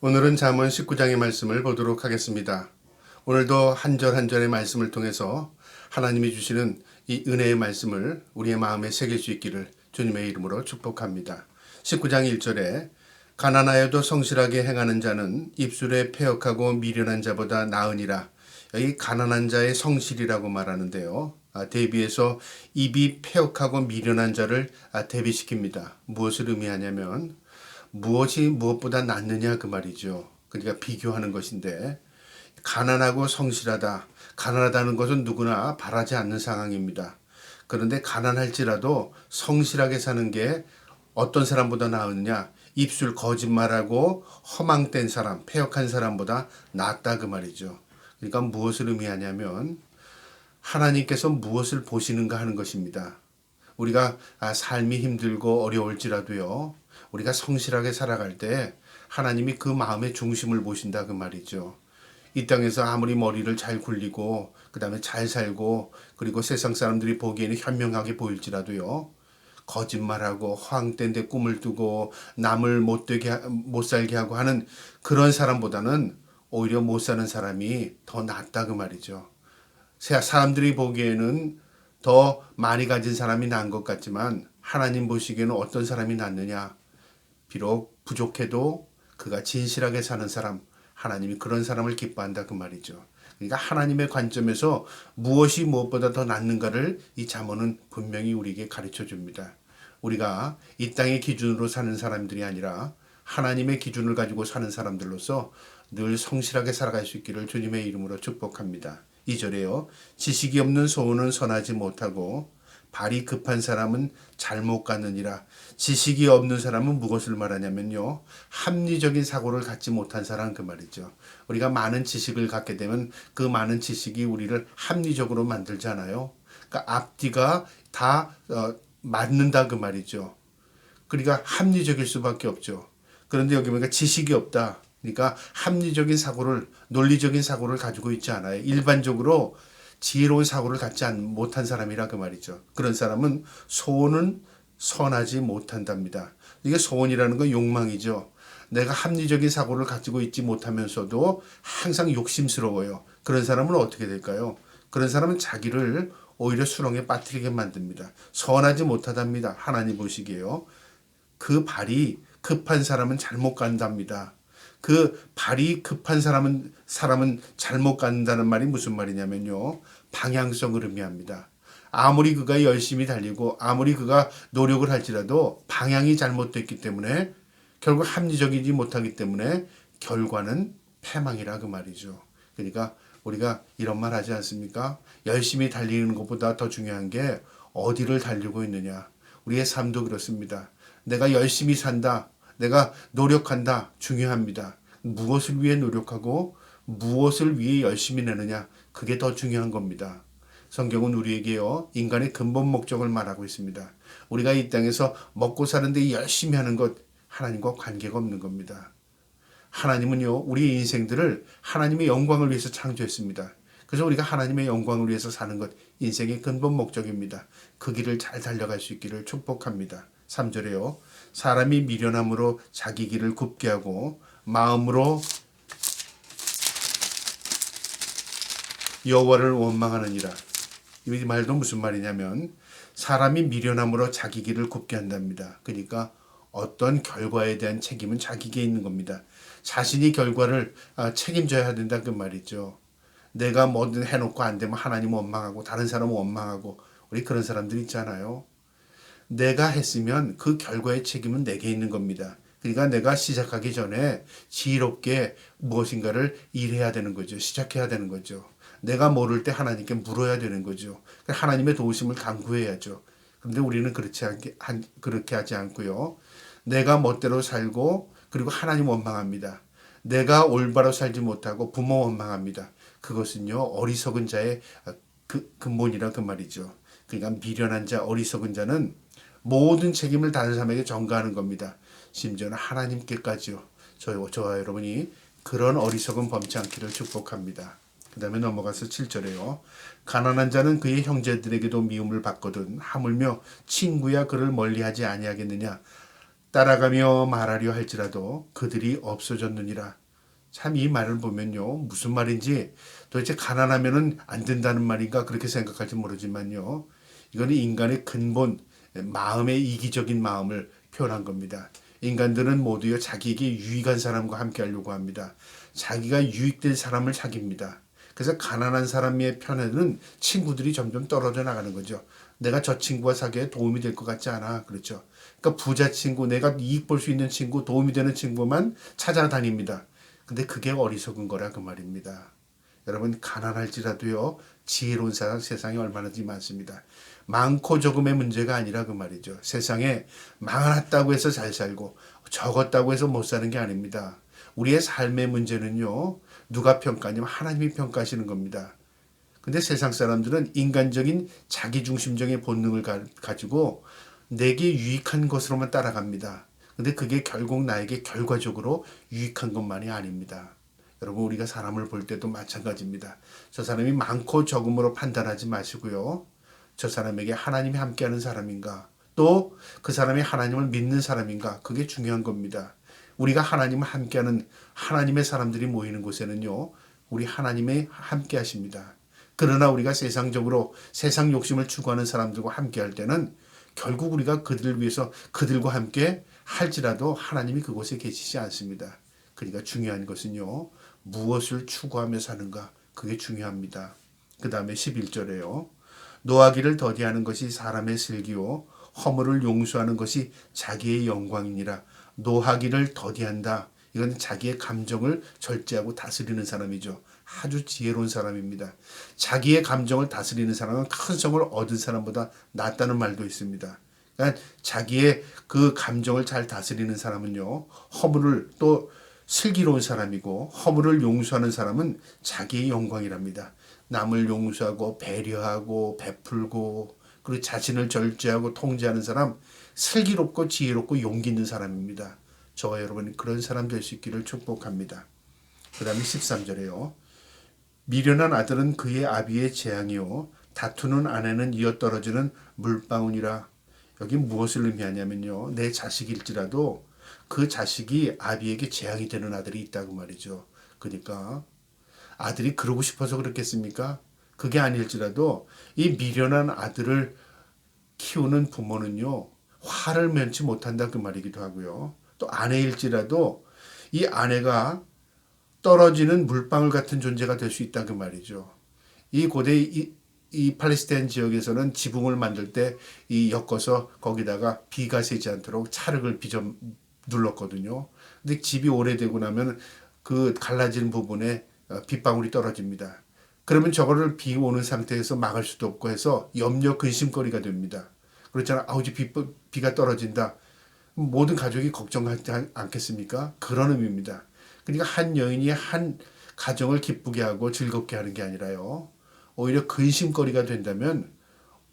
오늘은 잠언 19장의 말씀을 보도록 하겠습니다. 오늘도 한 절 한 절의 말씀을 통해서 하나님이 주시는 이 은혜의 말씀을 우리의 마음에 새길 수 있기를 주님의 이름으로 축복합니다. 19장 1절에 가난하여도 성실하게 행하는 자는 입술에 패역하고 미련한 자보다 나으니라. 여기 가난한 자의 성실이라고 말하는데요. 대비해서 입이 패역하고 미련한 자를 대비시킵니다. 무엇을 의미하냐면 무엇이 무엇보다 낫느냐 그 말이죠. 그러니까 비교하는 것인데 가난하고 성실하다. 가난하다는 것은 누구나 바라지 않는 상황입니다. 그런데 가난할지라도 성실하게 사는 게 어떤 사람보다 나으느냐? 입술 거짓말하고 허망된 사람, 패역한 사람보다 낫다 그 말이죠. 그러니까 무엇을 의미하냐면 하나님께서 무엇을 보시는가 하는 것입니다. 우리가 삶이 힘들고 어려울지라도요. 우리가 성실하게 살아갈 때 하나님이 그 마음의 중심을 보신다 그 말이죠. 이 땅에서 아무리 머리를 잘 굴리고 그다음에 잘 살고 그리고 세상 사람들이 보기에는 현명하게 보일지라도요. 거짓말하고 허황된 데 꿈을 두고 남을 못 살게 하고 하는 그런 사람보다는 오히려 못 사는 사람이 더 낫다 그 말이죠. 사람들이 보기에는 더 많이 가진 사람이 난 것 같지만 하나님 보시기에는 어떤 사람이 낫느냐? 비록 부족해도 그가 진실하게 사는 사람, 하나님이 그런 사람을 기뻐한다 그 말이죠. 그러니까 하나님의 관점에서 무엇이 무엇보다 더 낫는가를 이 잠언은 분명히 우리에게 가르쳐 줍니다. 우리가 이 땅의 기준으로 사는 사람들이 아니라 하나님의 기준을 가지고 사는 사람들로서 늘 성실하게 살아갈 수 있기를 주님의 이름으로 축복합니다. 2절에요. 지식이 없는 소원은 선하지 못하고 발이 급한 사람은 잘못 갖느니라. 지식이 없는 사람은 무엇을 말하냐면요. 합리적인 사고를 갖지 못한 사람 그 말이죠. 우리가 많은 지식을 갖게 되면 그 많은 지식이 우리를 합리적으로 만들잖아요. 그러니까 앞뒤가 다 맞는다 그 말이죠. 그러니까 합리적일 수밖에 없죠. 그런데 여기 보니까 지식이 없다. 그러니까 합리적인 사고를, 논리적인 사고를 가지고 있지 않아요. 일반적으로 지혜로운 사고를 갖지 못한 사람이라 그 말이죠. 그런 사람은 소원은 선하지 못한답니다. 이게 소원이라는 건 욕망이죠. 내가 합리적인 사고를 가지고 있지 못하면서도 항상 욕심스러워요. 그런 사람은 어떻게 될까요? 그런 사람은 자기를 오히려 수렁에 빠뜨리게 만듭니다. 선하지 못하답니다. 하나님 보시기에요. 그 발이 급한 사람은 잘못 간답니다. 그 발이 급한 사람은 잘못 간다는 말이 무슨 말이냐면요. 방향성을 의미합니다. 아무리 그가 열심히 달리고 아무리 그가 노력을 할지라도 방향이 잘못됐기 때문에 결국 합리적이지 못하기 때문에 결과는 패망이라 그 말이죠. 그러니까 우리가 이런 말 하지 않습니까? 열심히 달리는 것보다 더 중요한 게 어디를 달리고 있느냐. 우리의 삶도 그렇습니다. 내가 열심히 산다. 내가 노력한다. 중요합니다. 무엇을 위해 노력하고 무엇을 위해 열심히 내느냐. 그게 더 중요한 겁니다. 성경은 우리에게요. 인간의 근본 목적을 말하고 있습니다. 우리가 이 땅에서 먹고 사는데 열심히 하는 것 하나님과 관계가 없는 겁니다. 하나님은요. 우리의 인생들을 하나님의 영광을 위해서 창조했습니다. 그래서 우리가 하나님의 영광을 위해서 사는 것 인생의 근본 목적입니다. 그 길을 잘 달려갈 수 있기를 축복합니다. 3절에요. 사람이 미련함으로 자기 길을 굽게 하고 마음으로 여호와를 원망하느니라. 이 말도 무슨 말이냐면 사람이 미련함으로 자기 길을 굽게 한답니다. 그러니까 어떤 결과에 대한 책임은 자기에게 있는 겁니다. 자신이 결과를 책임져야 된다 그 말이죠. 내가 뭐든 해놓고 안 되면 하나님 원망하고 다른 사람은 원망하고 우리 그런 사람들 있잖아요. 내가 했으면 그 결과의 책임은 내게 있는 겁니다. 그러니까 내가 시작하기 전에 지혜롭게 무엇인가를 일해야 되는 거죠. 시작해야 되는 거죠. 내가 모를 때 하나님께 물어야 되는 거죠. 하나님의 도우심을 간구해야죠. 그런데 우리는 그렇게 하지 않고요. 내가 멋대로 살고 그리고 하나님 원망합니다. 내가 올바로 살지 못하고 부모 원망합니다. 그것은요. 어리석은 자의 근본이라 그 말이죠. 그러니까 미련한 자, 어리석은 자는 모든 책임을 다른 사람에게 전가하는 겁니다. 심지어는 하나님께까지요. 저와 여러분이 그런 어리석은 범치 않기를 축복합니다. 그 다음에 넘어가서 7절에요. 가난한 자는 그의 형제들에게도 미움을 받거든 하물며 친구야 그를 멀리하지 아니하겠느냐. 따라가며 말하려 할지라도 그들이 없어졌느니라. 참 이 말을 보면요, 무슨 말인지 도대체 가난하면은 안 된다는 말인가 그렇게 생각할지 모르지만요, 이거는 인간의 근본 마음의 이기적인 마음을 표현한 겁니다. 인간들은 모두요 자기에게 유익한 사람과 함께 하려고 합니다. 자기가 유익된 사람을 사깁니다. 그래서 가난한 사람의 편에는 친구들이 점점 떨어져 나가는 거죠. 내가 저 친구와 사귀에 도움이 될 것 같지 않아. 그렇죠. 그러니까 부자 친구, 내가 이익 볼 수 있는 친구, 도움이 되는 친구만 찾아다닙니다. 근데 그게 어리석은 거라 그 말입니다. 여러분, 가난할지라도요 지혜로운 사람 세상에 얼마나지 많습니다. 많고 적음의 문제가 아니라 그 말이죠. 세상에 많았다고 해서 잘 살고 적었다고 해서 못 사는 게 아닙니다. 우리의 삶의 문제는요, 누가 평가하냐면 하나님이 평가하시는 겁니다. 근데 세상 사람들은 인간적인 자기중심적인 본능을 가지고 내게 유익한 것으로만 따라갑니다. 근데 그게 결국 나에게 결과적으로 유익한 것만이 아닙니다. 여러분, 우리가 사람을 볼 때도 마찬가지입니다. 저 사람이 많고 적음으로 판단하지 마시고요. 저 사람에게 하나님이 함께하는 사람인가, 또 그 사람이 하나님을 믿는 사람인가, 그게 중요한 겁니다. 우리가 하나님을 함께하는 하나님의 사람들이 모이는 곳에는요, 우리 하나님이 함께 하십니다. 그러나 우리가 세상적으로 세상 욕심을 추구하는 사람들과 함께할 때는 결국 우리가 그들을 위해서 그들과 함께 할지라도 하나님이 그곳에 계시지 않습니다. 그러니까 중요한 것은요, 무엇을 추구하며 사는가, 그게 중요합니다. 그 다음에 11절에요. 노하기를 더디하는 것이 사람의 슬기요 허물을 용서하는 것이 자기의 영광이니라. 노하기를 더디한다. 이건 자기의 감정을 절제하고 다스리는 사람이죠. 아주 지혜로운 사람입니다. 자기의 감정을 다스리는 사람은 큰 성을 얻은 사람보다 낫다는 말도 있습니다. 그러니까 자기의 그 감정을 잘 다스리는 사람은요, 허물을 또 슬기로운 사람이고 허물을 용서하는 사람은 자기의 영광이랍니다. 남을 용서하고 배려하고 베풀고 그리고 자신을 절제하고 통제하는 사람, 슬기롭고 지혜롭고 용기 있는 사람입니다. 저와 여러분이 그런 사람 될 수 있기를 축복합니다. 그 다음에 13절에요. 미련한 아들은 그의 아비의 재앙이요 다투는 아내는 이어떨어지는 물방울이라. 여기 무엇을 의미하냐면요, 내 자식일지라도 그 자식이 아비에게 재앙이 되는 아들이 있다고 말이죠. 그러니까 아들이 그러고 싶어서 그렇겠습니까? 그게 아닐지라도 이 미련한 아들을 키우는 부모는요, 화를 면치 못한다 그 말이기도 하고요. 또 아내일지라도 이 아내가 떨어지는 물방울 같은 존재가 될 수 있다 그 말이죠. 이 고대 이 팔레스타인 지역에서는 지붕을 만들 때 이 엮어서 거기다가 비가 새지 않도록 찰흙을 빚어 눌렀거든요. 근데 집이 오래되고 나면 그 갈라진 부분에 빗방울이 떨어집니다. 그러면 저거를 비 오는 상태에서 막을 수도 없고 해서 염려 근심거리가 됩니다. 그렇잖아. 아우 이제 비가 떨어진다. 모든 가족이 걱정하지 않겠습니까? 그런 의미입니다. 그러니까 한 여인이 한 가정을 기쁘게 하고 즐겁게 하는 게 아니라요, 오히려 근심거리가 된다면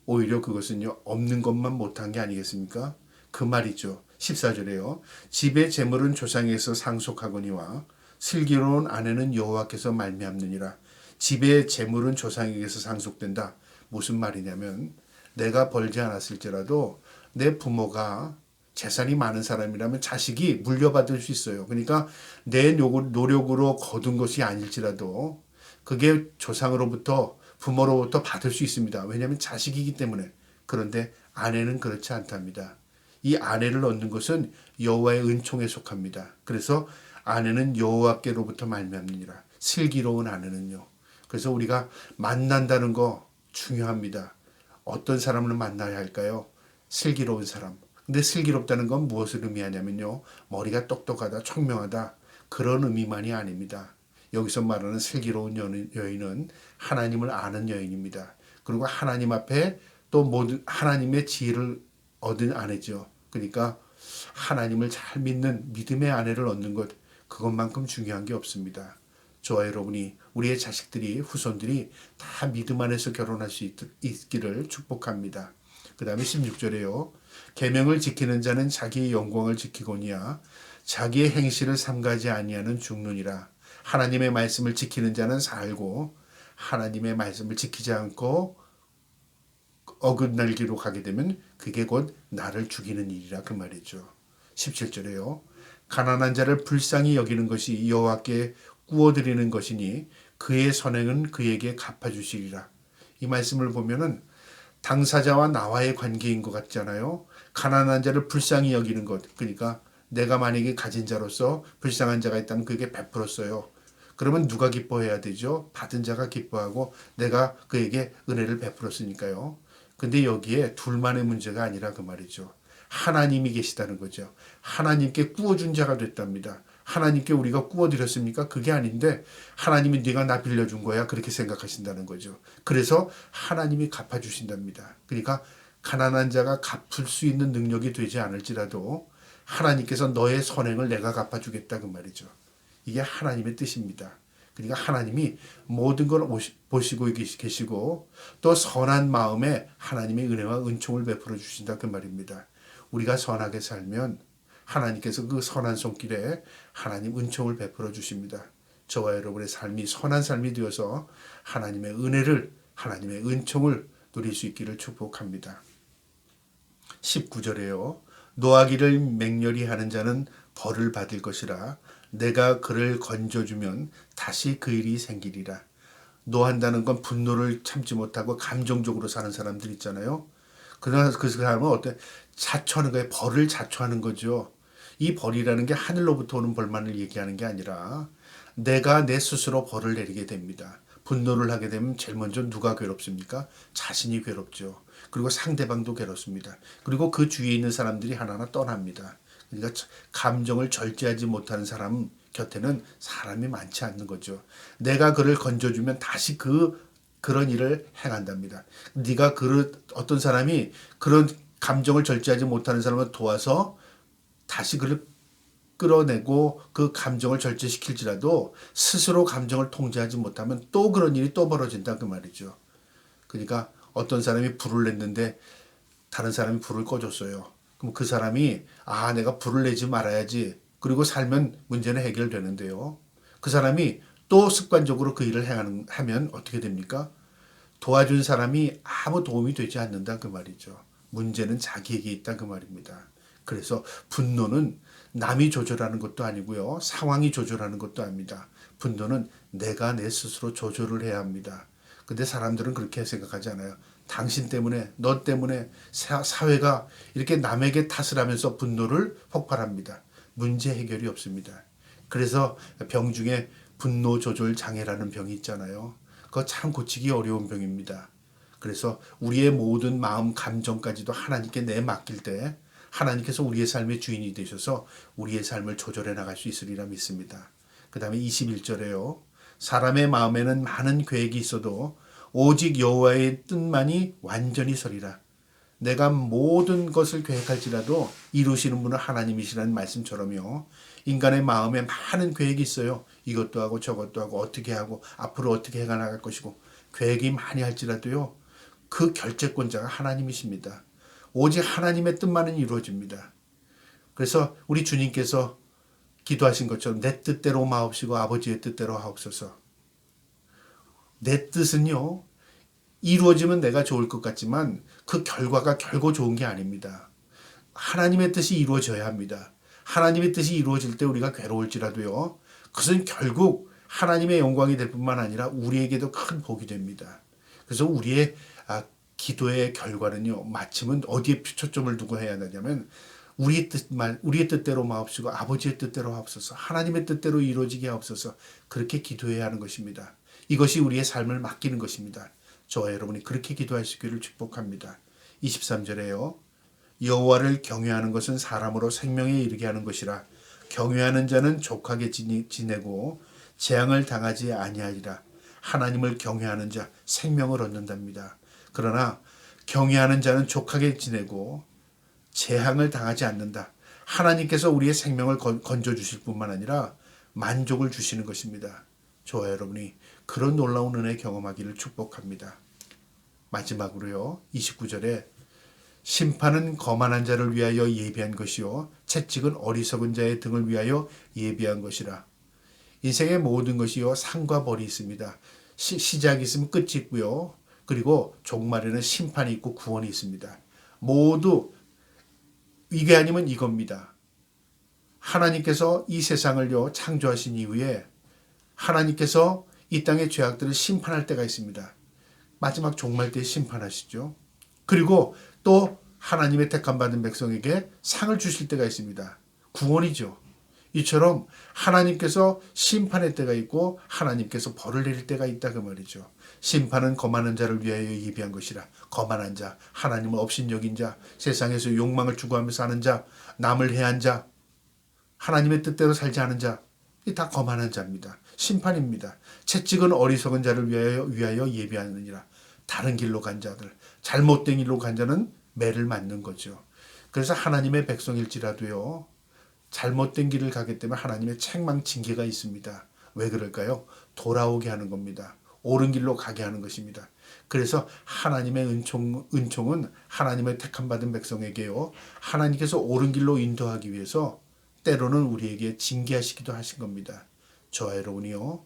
오히려 그것은요 없는 것만 못한 게 아니겠습니까? 그 말이죠. 14절에요. 집의 재물은 조상에서 상속하거니와 슬기로운 아내는 여호와께서 말미암느니라. 집의 재물은 조상에게서 상속된다. 무슨 말이냐면 내가 벌지 않았을지라도 내 부모가 재산이 많은 사람이라면 자식이 물려받을 수 있어요. 그러니까 내 노력으로 거둔 것이 아닐지라도 그게 조상으로부터 부모로부터 받을 수 있습니다. 왜냐하면 자식이기 때문에. 그런데 아내는 그렇지 않답니다. 이 아내를 얻는 것은 여호와의 은총에 속합니다. 그래서 아내는 여호와께로부터 말미암느니라. 슬기로운 아내는요. 그래서 우리가 만난다는 거 중요합니다. 어떤 사람을 만나야 할까요? 슬기로운 사람. 근데 슬기롭다는 건 무엇을 의미하냐면요, 머리가 똑똑하다, 총명하다, 그런 의미만이 아닙니다. 여기서 말하는 슬기로운 여인은 하나님을 아는 여인입니다. 그리고 하나님 앞에 또 모든 하나님의 지혜를 얻은 아내죠. 그러니까 하나님을 잘 믿는 믿음의 아내를 얻는 것, 그것만큼 중요한 게 없습니다. 저와 여러분이, 우리의 자식들이, 후손들이 다 믿음 안에서 결혼할 수 있기를 축복합니다. 그 다음에 16절에요. 계명을 지키는 자는 자기의 영광을 지키거니와 자기의 행실을 삼가지 아니하는 죽느니라. 하나님의 말씀을 지키는 자는 살고 하나님의 말씀을 지키지 않고 어긋날기로 가게 되면 그게 곧 나를 죽이는 일이라 그 말이죠. 17절에요. 가난한 자를 불쌍히 여기는 것이 여호와께 구워드리는 것이니 그의 선행은 그에게 갚아주시리라. 이 말씀을 보면은 당사자와 나와의 관계인 것 같잖아요. 가난한 자를 불쌍히 여기는 것. 그러니까 내가 만약에 가진 자로서 불쌍한 자가 있다면 그에게 베풀었어요. 그러면 누가 기뻐해야 되죠? 받은 자가 기뻐하고 내가 그에게 은혜를 베풀었으니까요. 근데 여기에 둘만의 문제가 아니라 그 말이죠. 하나님이 계시다는 거죠. 하나님께 구워준 자가 됐답니다. 하나님께 우리가 구워드렸습니까? 그게 아닌데 하나님이 네가 나 빌려준 거야 그렇게 생각하신다는 거죠. 그래서 하나님이 갚아주신답니다. 그러니까 가난한 자가 갚을 수 있는 능력이 되지 않을지라도 하나님께서 너의 선행을 내가 갚아주겠다 그 말이죠. 이게 하나님의 뜻입니다. 그러니까 하나님이 모든 걸 보시고 계시고 또 선한 마음에 하나님의 은혜와 은총을 베풀어 주신다 그 말입니다. 우리가 선하게 살면 하나님께서 그 선한 손길에 하나님 은총을 베풀어 주십니다. 저와 여러분의 삶이 선한 삶이 되어서 하나님의 은혜를 하나님의 은총을 누릴 수 있기를 축복합니다. 19절에요. 노하기를 맹렬히 하는 자는 벌을 받을 것이라 내가 그를 건져주면 다시 그 일이 생기리라. 노한다는 건 분노를 참지 못하고 감정적으로 사는 사람들 있잖아요. 그러나 그 사람은 어때? 자초하는 거예요. 벌을 자초하는 거죠. 이 벌이라는 게 하늘로부터 오는 벌만을 얘기하는 게 아니라 내가 내 스스로 벌을 내리게 됩니다. 분노를 하게 되면 제일 먼저 누가 괴롭습니까? 자신이 괴롭죠. 그리고 상대방도 괴롭습니다. 그리고 그 주위에 있는 사람들이 하나하나 떠납니다. 그러니까 감정을 절제하지 못하는 사람 곁에는 사람이 많지 않는 거죠. 내가 그를 건져주면 다시 그런 일을 행한답니다. 네가 어떤 사람이 그런 감정을 절제하지 못하는 사람을 도와서 다시 그를 끌어내고 그 감정을 절제시킬지라도 스스로 감정을 통제하지 못하면 또 그런 일이 또 벌어진다 그 말이죠. 그러니까 어떤 사람이 불을 냈는데 다른 사람이 불을 꺼줬어요. 그럼 그 사람이 내가 불을 내지 말아야지. 그리고 살면 문제는 해결되는데요. 그 사람이 또 습관적으로 그 일을 하면 어떻게 됩니까? 도와준 사람이 아무 도움이 되지 않는다 그 말이죠. 문제는 자기에게 있다 그 말입니다. 그래서 분노는 남이 조절하는 것도 아니고요. 상황이 조절하는 것도 아닙니다. 분노는 내가 내 스스로 조절을 해야 합니다. 근데 사람들은 그렇게 생각하지 않아요. 당신 때문에, 너 때문에 사회가 이렇게 남에게 탓을 하면서 분노를 폭발합니다. 문제 해결이 없습니다. 그래서 병 중에 분노 조절 장애라는 병이 있잖아요. 그거 참 고치기 어려운 병입니다. 그래서 우리의 모든 마음, 감정까지도 하나님께 맡길 때 하나님께서 우리의 삶의 주인이 되셔서 우리의 삶을 조절해 나갈 수 있으리라 믿습니다. 그 다음에 21절에요. 사람의 마음에는 많은 계획이 있어도 오직 여호와의 뜻만이 완전히 서리라. 내가 모든 것을 계획할지라도 이루시는 분은 하나님이시라는 말씀처럼요. 인간의 마음에 많은 계획이 있어요. 이것도 하고 저것도 하고 어떻게 하고 앞으로 어떻게 해나갈 것이고 계획이 많이 할지라도요. 그 결재권자가 하나님이십니다. 오직 하나님의 뜻만은 이루어집니다. 그래서 우리 주님께서 기도하신 것처럼 내 뜻대로 마옵시고 아버지의 뜻대로 하옵소서. 내 뜻은요. 이루어지면 내가 좋을 것 같지만 그 결과가 결코 좋은 게 아닙니다. 하나님의 뜻이 이루어져야 합니다. 하나님의 뜻이 이루어질 때 우리가 괴로울지라도요. 그것은 결국 하나님의 영광이 될 뿐만 아니라 우리에게도 큰 복이 됩니다. 그래서 우리의 기도의 결과는요. 마침은 어디에 초점을 두고 해야 되냐면 우리의 뜻대로 마옵시고 아버지의 뜻대로 하옵소서. 하나님의 뜻대로 이루어지게 하옵소서. 그렇게 기도해야 하는 것입니다. 이것이 우리의 삶을 맡기는 것입니다. 저와 여러분이 그렇게 기도할 수 있기를 축복합니다. 23절에요. 여호와를 경외하는 것은 사람으로 생명에 이르게 하는 것이라. 경외하는 자는 족하게 지내고 재앙을 당하지 아니하리라. 하나님을 경외하는 자 생명을 얻는답니다. 그러나 경외하는 자는 족하게 지내고 재앙을 당하지 않는다. 하나님께서 우리의 생명을 건져주실 뿐만 아니라 만족을 주시는 것입니다. 저와 여러분이 그런 놀라운 은혜 경험하기를 축복합니다. 마지막으로요. 29절에 심판은 거만한 자를 위하여 예비한 것이요 채찍은 어리석은 자의 등을 위하여 예비한 것이라. 인생의 모든 것이요 상과 벌이 있습니다. 시작이 있으면 끝이 있고요. 그리고 종말에는 심판이 있고 구원이 있습니다. 모두 이게 아니면 이겁니다. 하나님께서 이 세상을요 창조하신 이후에 하나님께서 이 땅의 죄악들을 심판할 때가 있습니다. 마지막 종말 때 심판하시죠. 그리고 또 하나님의 택함 받은 백성에게 상을 주실 때가 있습니다. 구원이죠. 이처럼 하나님께서 심판의 때가 있고 하나님께서 벌을 내릴 때가 있다 그 말이죠. 심판은 거만한 자를 위하여 예비한 것이라. 거만한 자, 하나님을 업신여긴 자, 세상에서 욕망을 추구하며 사는 자, 남을 해한 자, 하나님의 뜻대로 살지 않은 자, 이 다 거만한 자입니다. 심판입니다. 채찍은 어리석은 자를 위하여 예비하느니라. 다른 길로 간 자들, 잘못된 길로 간 자는 매를 맞는 거죠. 그래서 하나님의 백성일지라도요, 잘못된 길을 가기 때문에 하나님의 책망 징계가 있습니다. 왜 그럴까요? 돌아오게 하는 겁니다. 옳은 길로 가게 하는 것입니다. 그래서 하나님의 은총은 하나님의 택함 받은 백성에게요, 하나님께서 옳은 길로 인도하기 위해서 때로는 우리에게 징계하시기도 하신 겁니다. 저와 여러분이요,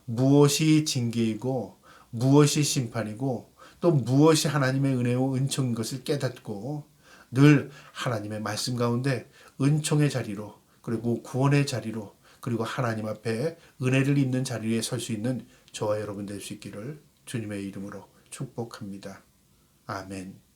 무엇이 징계이고 무엇이 심판이고 또 무엇이 하나님의 은혜와 은총인 것을 깨닫고 늘 하나님의 말씀 가운데 은총의 자리로, 그리고 구원의 자리로, 그리고 하나님 앞에 은혜를 입는 자리에 설 수 있는 저와 여러분 될 수 있기를 주님의 이름으로 축복합니다. 아멘.